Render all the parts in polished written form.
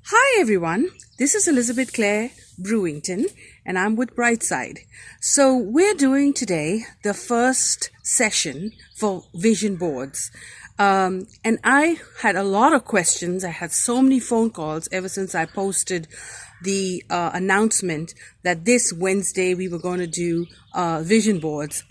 Hi everyone, this is Elizabeth Clare Brewington and I'm with Brightside. So we're doing today the first session for vision boards. And I had a lot of questions. I had so many phone calls ever since I posted the announcement that this Wednesday we were going to do vision boards.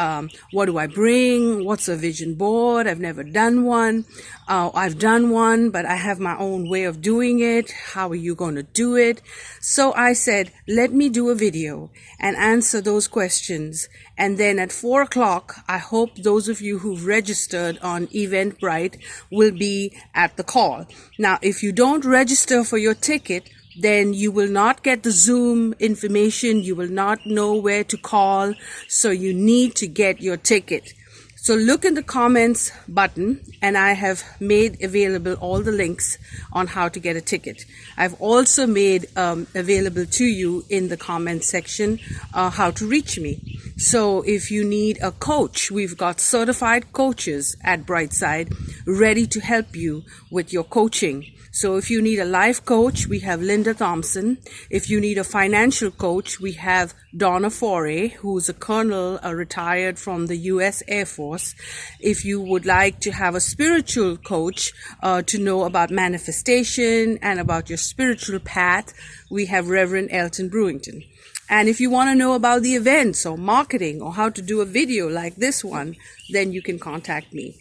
What do I bring? What's a vision board? I've never done one. I've done one, but I have my own way of doing it. How are you going to do it? So I said, let me do a video and answer those questions. And then at 4 o'clock, I hope those of you who've registered on Eventbrite will be at the call. Now, if you don't register for your ticket, then you will not get the Zoom information. You will not know where to call. So you need to get your ticket. So look in the comments button and I have made available all the links on how to get a ticket. I've also made available to you in the comment section how to reach me. So if you need a coach, we've got certified coaches at Brightside ready to help you with your coaching. So if you need a life coach, we have Linda Thompson. If you need a financial coach, we have Donna Foray, who's a colonel, retired from the U.S. Air Force. If you would like to have a spiritual coach to know about manifestation and about your spiritual path, we have Reverend Elton Brewington. And if you want to know about the events or marketing or how to do a video like this one, then you can contact me.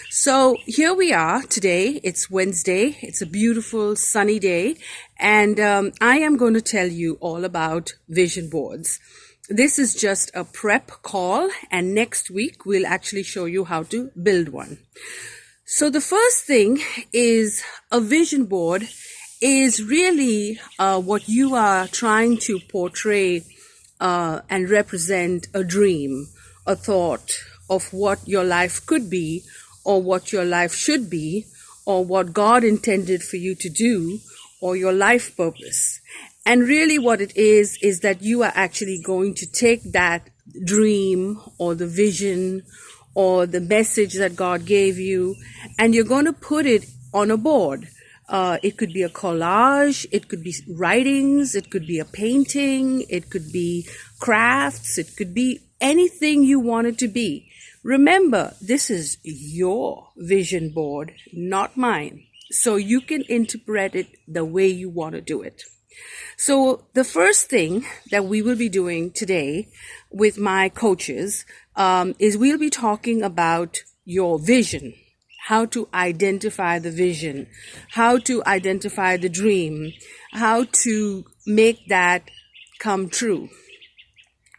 So here we are today. It's Wednesday. It's a beautiful sunny day. And I am going to tell you all about vision boards. This is just a prep call. And next week, we'll actually show you how to build one. So the first thing is a vision board is really what you are trying to portray and represent a dream, a thought of what your life could be, or what your life should be, or what God intended for you to do, or your life purpose. And really what it is that you are actually going to take that dream or the vision or the message that God gave you, and you're going to put it on a board. It could be a collage, it could be writings, it could be a painting, it could be crafts, it could be anything you want it to be. Remember, this is your vision board, not mine. So you can interpret it the way you want to do it. So the first thing that we will be doing today with my coaches is we'll be talking about your vision, how to identify the vision, how to identify the dream, how to make that come true.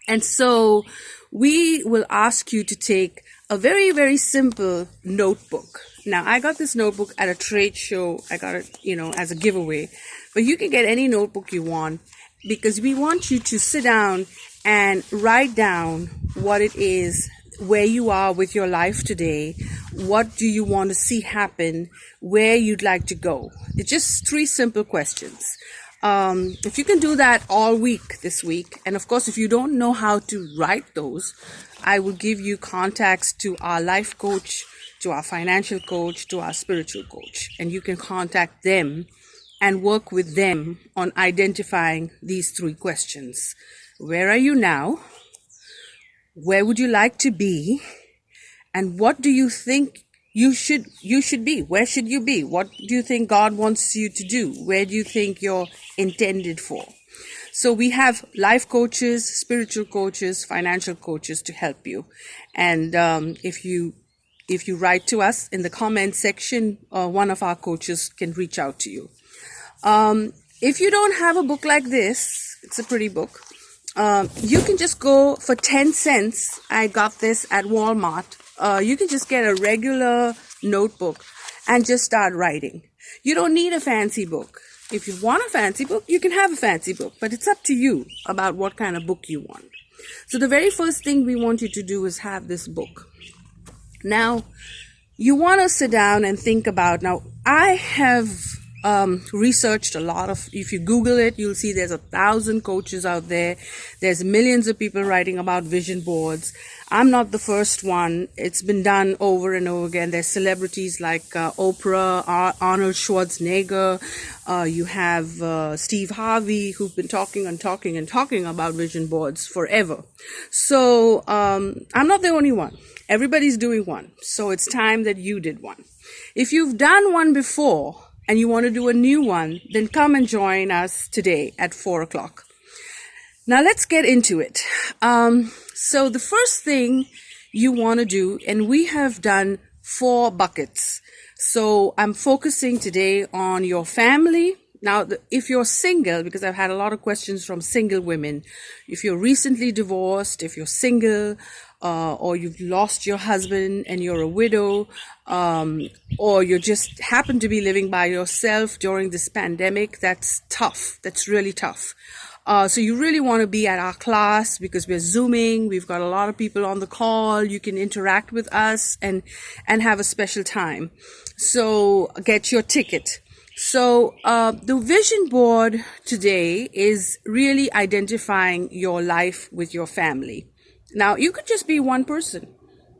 And so we will ask you to take a very, very simple notebook. Now, I got this notebook at a trade show. I got it, as a giveaway. But you can get any notebook you want because we want you to sit down and write down what it is, where you are with your life today, what do you want to see happen, where you'd like to go. It's just 3 simple questions. If you can do that all week this week, and of course, if you don't know how to write those, I will give you contacts to our life coach, to our financial coach, to our spiritual coach, and you can contact them and work with them on identifying these 3 questions. Where are you now? Where would you like to be? And what do you think you should be? Where should you be? What do you think God wants you to do? Where do you think you're intended for? So we have life coaches, spiritual coaches, financial coaches to help you. And if you write to us in the comment section, one of our coaches can reach out to you. If you don't have a book like this, it's a pretty book. You can just go for 10 cents. I got this at Walmart. You can just get a regular notebook and just start writing. You don't need a fancy book. If you want a fancy book, you can have a fancy book, but it's up to you about what kind of book you want. So the very first thing we want you to do is have this book. Now, you want to sit down and think about, now I have researched a lot of, if you Google it, you'll see there's 1,000 coaches out there. There's millions of people writing about vision boards. I'm not the first one. It's been done over and over again. There's celebrities like Oprah, Arnold Schwarzenegger. You have Steve Harvey, who've been talking and talking and talking about vision boards forever. So I'm not the only one. Everybody's doing one. So it's time that you did one. If you've done one before and you want to do a new one, then come and join us today at 4 o'clock. Now let's get into it. So the first thing you want to do, and we have done 4 buckets. So I'm focusing today on your family. Now, if you're single, because I've had a lot of questions from single women, if you're recently divorced, if you're single, or you've lost your husband and you're a widow, or you just happen to be living by yourself during this pandemic, that's tough. That's really tough. So you really want to be at our class because we're Zooming. We've got a lot of people on the call. You can interact with us and have a special time. So get your ticket. So the vision board today is really identifying your life with your family. Now, you could just be one person.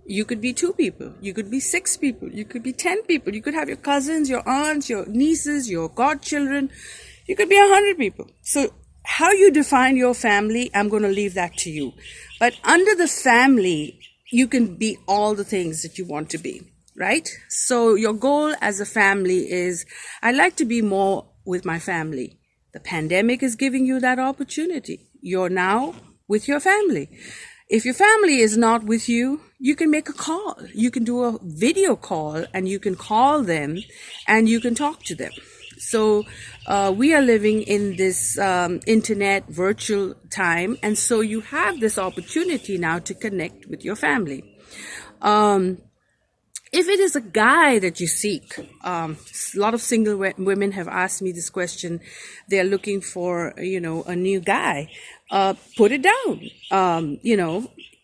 You could be 2 people. You could be 6 people. You could be 10 people. You could have your cousins, your aunts, your nieces, your godchildren. You could be 100 people. So how you define your family, I'm going to leave that to you. But under the family, you can be all the things that you want to be, right? So your goal as a family is, I'd like to be more with my family. The pandemic is giving you that opportunity. You're now with your family. If your family is not with you, you can make a call. You can do a video call and you can call them and you can talk to them. So we are living in this internet virtual time. And so you have this opportunity now to connect with your family. If it is a guy that you seek, a lot of single women have asked me this question. They're looking for, a new guy. Put it down.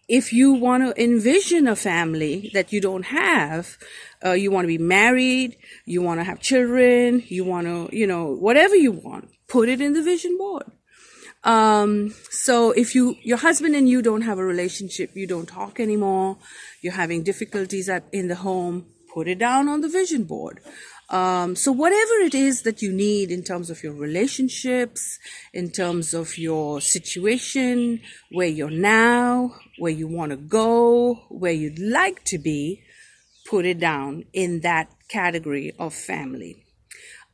If you want to envision a family that you don't have, you want to be married, you want to have children, you want to, whatever you want, put it in the vision board. So if your husband and you don't have a relationship, you don't talk anymore, you're having difficulties in the home, put it down on the vision board. So whatever it is that you need in terms of your relationships, in terms of your situation, where you're now, where you want to go, where you'd like to be, put it down in that category of family.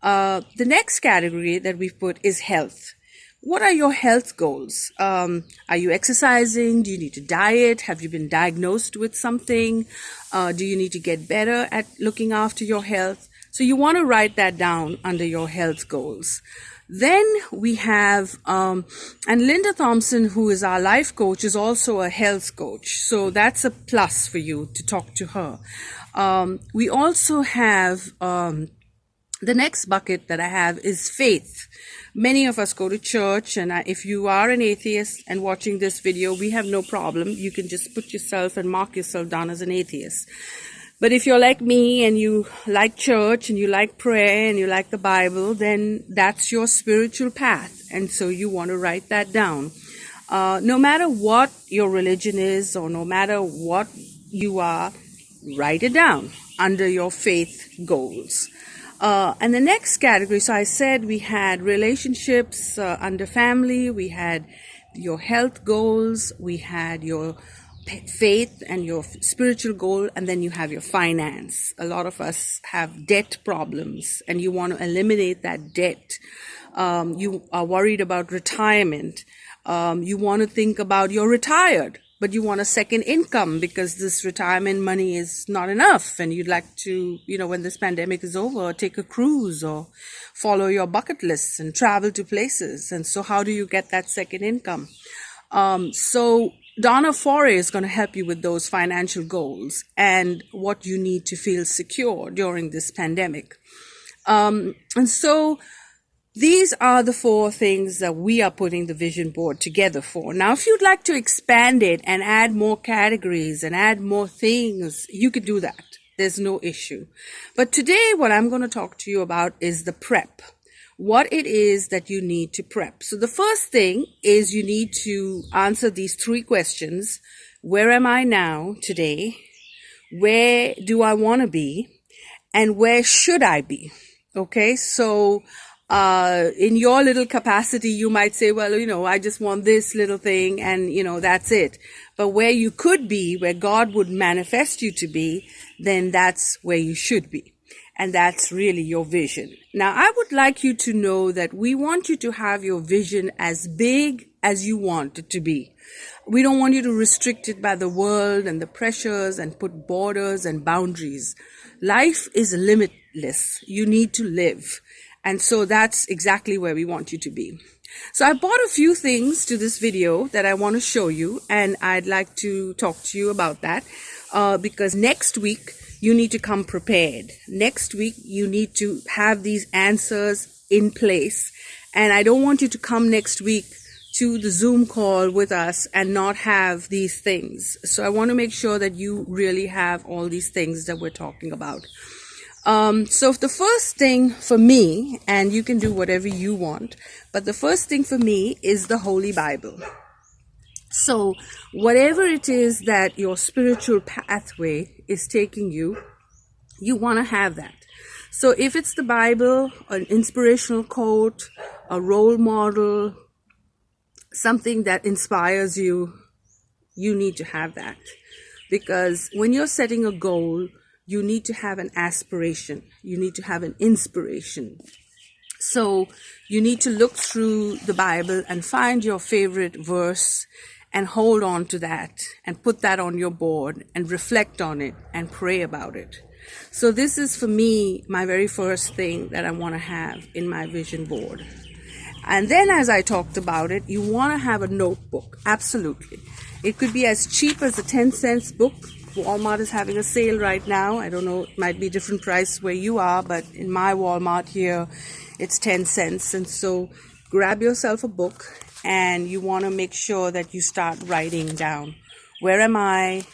The next category that we've put is health. What are your health goals? Are you exercising? Do you need to diet? Have you been diagnosed with something? Do you need to get better at looking after your health? So you want to write that down under your health goals. Then we have, and Linda Thompson, who is our life coach, is also a health coach. So that's a plus for you to talk to her. We also have, the next bucket that I have is faith. Many of us go to church, and if you are an atheist and watching this video, we have no problem. You can just put yourself and mark yourself down as an atheist. But if you're like me and you like church and you like prayer and you like the Bible, then that's your spiritual path. And so you want to write that down. No matter what your religion is or no matter what you are, write it down under your faith goals. And the next category, so I said we had relationships under family, we had your health goals, we had your faith and your spiritual goal, and then you have your finance. A lot of us have debt problems and you want to eliminate that debt. You are worried about retirement. You want to think about you're retired, but you want a second income because this retirement money is not enough. And you'd like to, when this pandemic is over, take a cruise or follow your bucket lists and travel to places. And so how do you get that second income? So Donna Foray is going to help you with those financial goals and what you need to feel secure during this pandemic. And so these are the 4 things that we are putting the vision board together for. Now, if you'd like to expand it and add more categories and add more things, you could do that. There's no issue. But today, what I'm going to talk to you about is the prep. What it is that you need to prep. So the first thing is you need to answer these 3 questions. Where am I now today? Where do I want to be? And where should I be? Okay, so in your little capacity, you might say, well, I just want this little thing and, that's it. But where you could be, where God would manifest you to be, then that's where you should be. And that's really your vision. Now, I would like you to know that we want you to have your vision as big as you want it to be. We don't want you to restrict it by the world and the pressures and put borders and boundaries. Life is limitless. You need to live. And so that's exactly where we want you to be. So I bought a few things to this video that I want to show you, and I'd like to talk to you about that because next week, you need to come prepared. Next week, you need to have these answers in place. And I don't want you to come next week to the Zoom call with us and not have these things. So I want to make sure that you really have all these things that we're talking about. So the first thing for me, and you can do whatever you want, but the first thing for me is the Holy Bible. So whatever it is that your spiritual pathway is taking you, you want to have that. So if it's the Bible, an inspirational quote, a role model, something that inspires you, you need to have that. Because when you're setting a goal, you need to have an aspiration. You need to have an inspiration. So you need to look through the Bible and find your favorite verse and hold on to that and put that on your board and reflect on it and pray about it. So this is for me, my very first thing that I want to have in my vision board. And then as I talked about it, you want to have a notebook. Absolutely. It could be as cheap as a 10-cent book. Walmart is having a sale right now. I don't know, it might be a different price where you are, but in my Walmart here, it's 10 cents. And so grab yourself a book. And you want to make sure that you start writing down, where am I,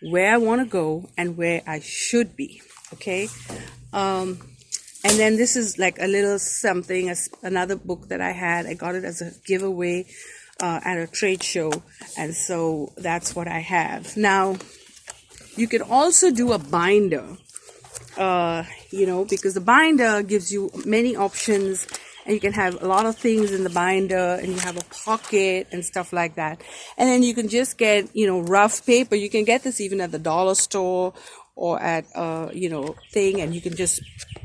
where I want to go, and where I should be, okay? And then this is like a little something, another book that I had. I got it as a giveaway at a trade show, and so that's what I have. Now, you can also do a binder, because the binder gives you many options. And you can have a lot of things in the binder, and you have a pocket and stuff like that. And then you can just get, rough paper. You can get this even at the dollar store or at, thing, and you can just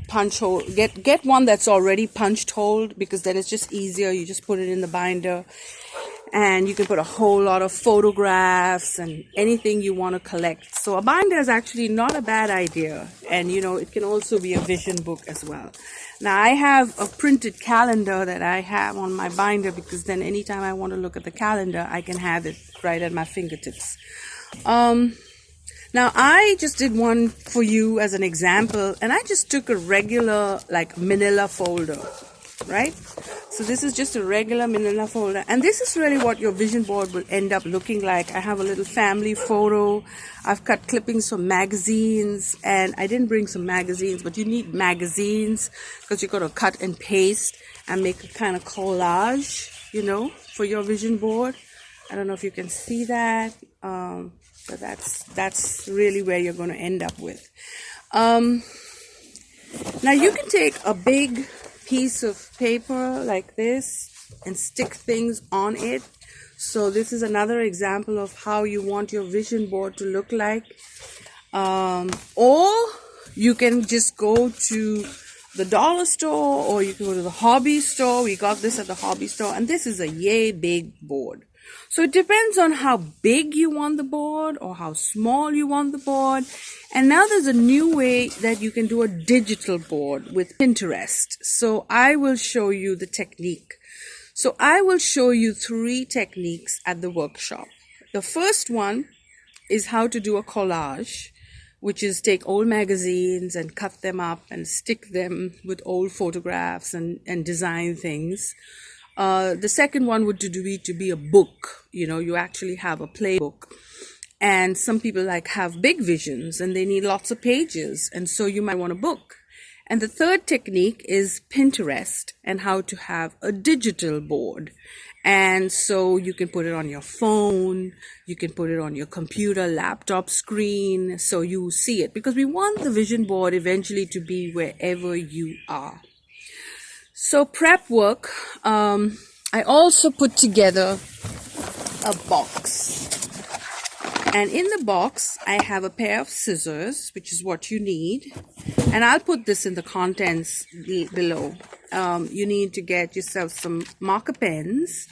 punch hole, get one that's already punched hole, because then it's just easier. You just put it in the binder, and you can put a whole lot of photographs and anything you want to collect. So a binder is actually not a bad idea. And, it can also be a vision book as well. Now, I have a printed calendar that I have on my binder, because then anytime I want to look at the calendar, I can have it right at my fingertips. Now, I just did one for you as an example, and I just took a regular, manila folder, right? So this is just a regular manila folder, and this is really what your vision board will end up looking like. I have a little family photo. I've cut clippings from magazines, and I didn't bring some magazines, but you need magazines because you're going to cut and paste and make a kind of collage, for your vision board. I don't know if you can see that, but that's really where you're going to end up with. Now you can take a big piece of paper like this and stick things on it. So this is another example of how you want your vision board to look like. Or you can just go to the dollar store, or you can go to the hobby store. We got this at the hobby store, and this is a yay big board. So it depends on how big you want the board or how small you want the board. And now there's a new way that you can do a digital board with Pinterest. So I will show you the technique. So I will show you 3 techniques at the workshop. The first one is how to do a collage, which is take old magazines and cut them up and stick them with old photographs and design things. The second one would be to be a book. You actually have a playbook. And some people like have big visions and they need lots of pages. And so you might want a book. And the third technique is Pinterest and how to have a digital board. And so you can put it on your phone, you can put it on your computer, laptop screen, so you see it, because we want the vision board eventually to be wherever you are. So prep work, I also put together a box. And in the box, I have a pair of scissors, which is what you need. And I'll put this in the contents below. You need to get yourself some marker pens.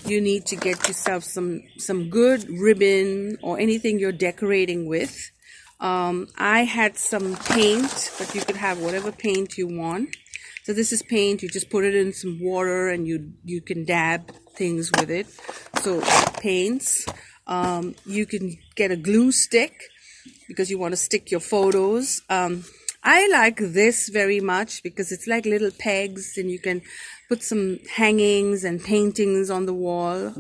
You need to get yourself some good ribbon or anything you're decorating with. I had some paint, but you could have whatever paint you want. So this is paint. You just put it in some water and you can dab things with it. So paints. You can get a glue stick because you want to stick your photos. I like this very much because it's like little pegs and you can put some hangings and paintings on the wall.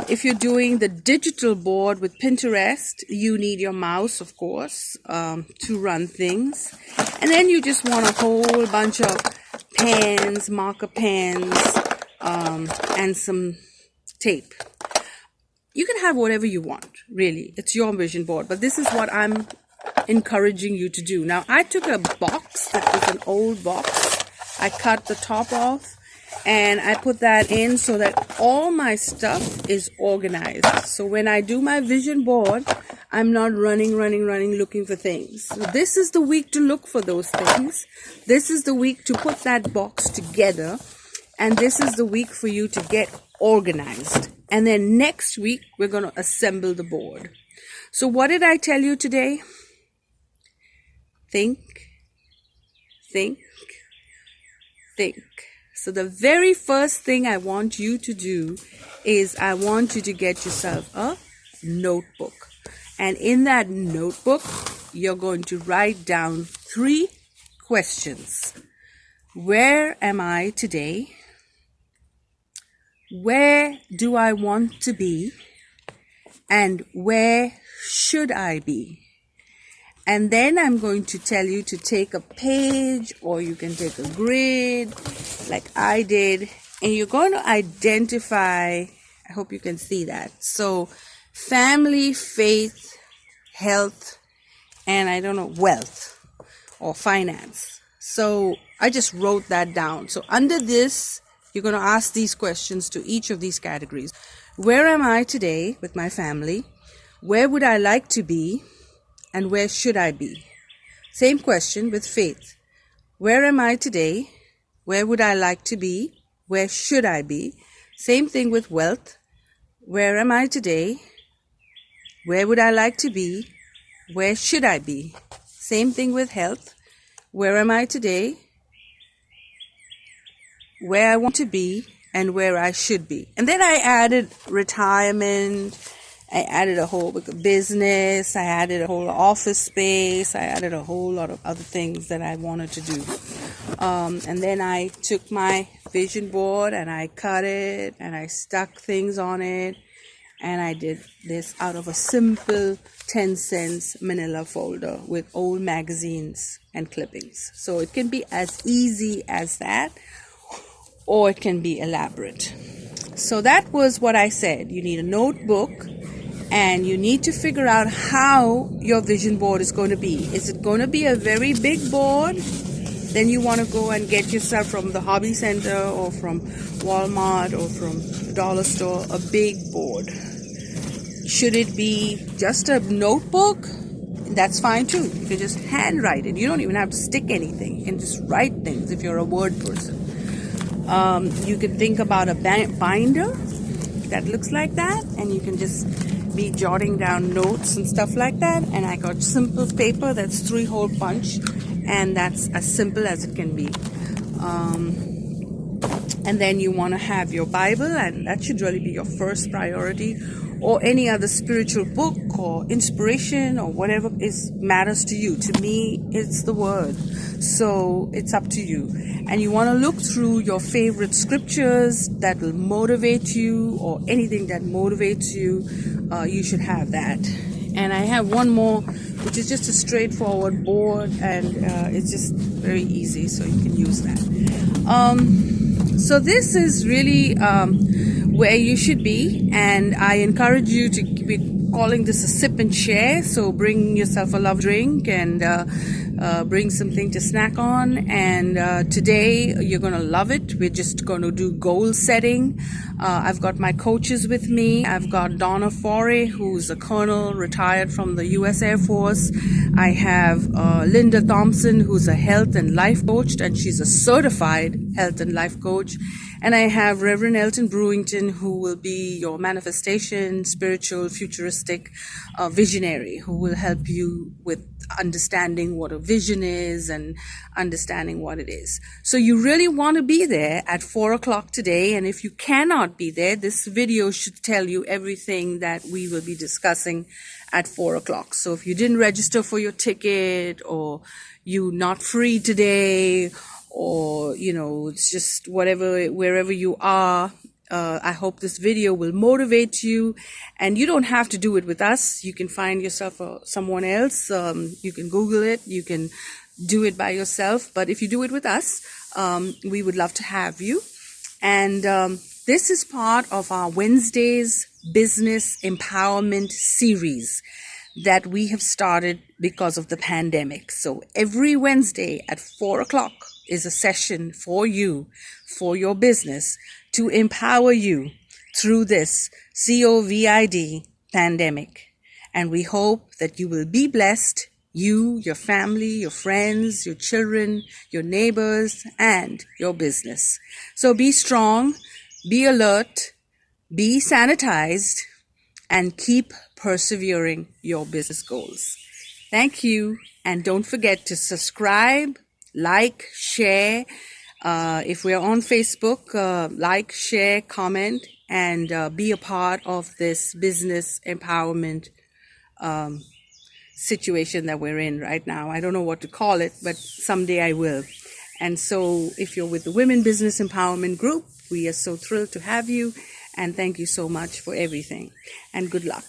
If you're doing the digital board with Pinterest, you need your mouse, of course, to run things. And then you just want a whole bunch of pens, marker pens, and some tape. You can have whatever you want, really. It's your vision board. But this is what I'm encouraging you to do. Now, I took a box that was an old box. I cut the top off and I put that in so that all my stuff is organized. So when I do my vision board, I'm not running looking for things. So this is the week to look for those things. This is the week to put that box together. And this is the week for you to get organized. And then next week, we're going to assemble the board. So what did I tell you today? Think, think, think. So the very first thing I want you to do is I want you to get yourself a notebook. And in that notebook, you're going to write down 3 questions. Where am I today? Where do I want to be? And where should I be? And then I'm going to tell you to take a page or you can take a grid like I did. And you're going to identify, I hope you can see that. So family, faith, health, and I don't know, wealth or finance. So I just wrote that down. So under this, you're going to ask these questions to each of these categories. Where am I today with my family? Where would I like to be? And where should I be? Same question with faith. Where am I today? Where would I like to be? Where should I be? Same thing with wealth. Where am I today? Where would I like to be? Where should I be? Same thing with health. Where am I today? Where I want to be and where I should be. And then I added retirement. I added a whole business. I added a whole office space. I added a whole lot of other things that I wanted to do. And then I took my vision board and I cut it and I stuck things on it. And I did this out of a simple 10 cents manila folder with old magazines and clippings. So it can be as easy as that, or it can be elaborate. So that was what I said. You need a notebook and you need to figure out how your vision board is going to be. Is it going to be a very big board? Then you want to go and get yourself from the hobby center or from Walmart or from the dollar store a big board. Should it be just a notebook? That's fine too. You can just handwrite it. You don't even have to stick anything. You can just write things if you're a word person. You can think about a binder that looks like that, and you can just be jotting down notes and stuff like that. And I got simple paper that's 3-hole punch, and that's as simple as it can be. And then you want to have your Bible, and that should really be your first priority, or any other spiritual book or inspiration or whatever matters to you. To me, it's the Word. So it's up to you. And you want to look through your favorite scriptures that will motivate you, or anything that motivates you. You should have that. And I have one more, which is just a straightforward board, and it's just very easy, so you can use that. So this is really where you should be, and I encourage you to be calling this a sip and share. So bring yourself a love drink and bring something to snack on. And today you're going to love it. We're just going to do goal setting. I've got my coaches with me. I've got Donna Foray, who's a colonel, retired from the U.S. Air Force. I have Linda Thompson, who's a health and life coach, and she's a certified health and life coach. And I have Reverend Elton Brewington, who will be your manifestation, spiritual, futuristic visionary, who will help you with understanding what a vision is and understanding what it is. So you really want to be there at 4 o'clock today. And if you cannot be there, this video should tell you everything that we will be discussing at 4 o'clock. So if you didn't register for your ticket, or you're not free today, or it's just wherever you are, I hope this video will motivate you. And you don't have to do it with us. You can find yourself someone else. You can Google it. You can do it by yourself. But if you do it with us, we would love to have you. And this is part of our Wednesdays Business Empowerment series that we have started because of the pandemic. So every Wednesday at 4 o'clock is a session for you, for your business, to empower you through this COVID pandemic. And we hope that you will be blessed, you, your family, your friends, your children, your neighbors, and your business. So be strong, be alert, be sanitized, and keep persevering your business goals. Thank you. And don't forget to subscribe, like, share. If we're on Facebook, like, share, comment, and be a part of this business empowerment situation that we're in right now. I don't know what to call it, but someday I will. And so if you're with the Women Business Empowerment Group, we are so thrilled to have you. And thank you so much for everything. And good luck.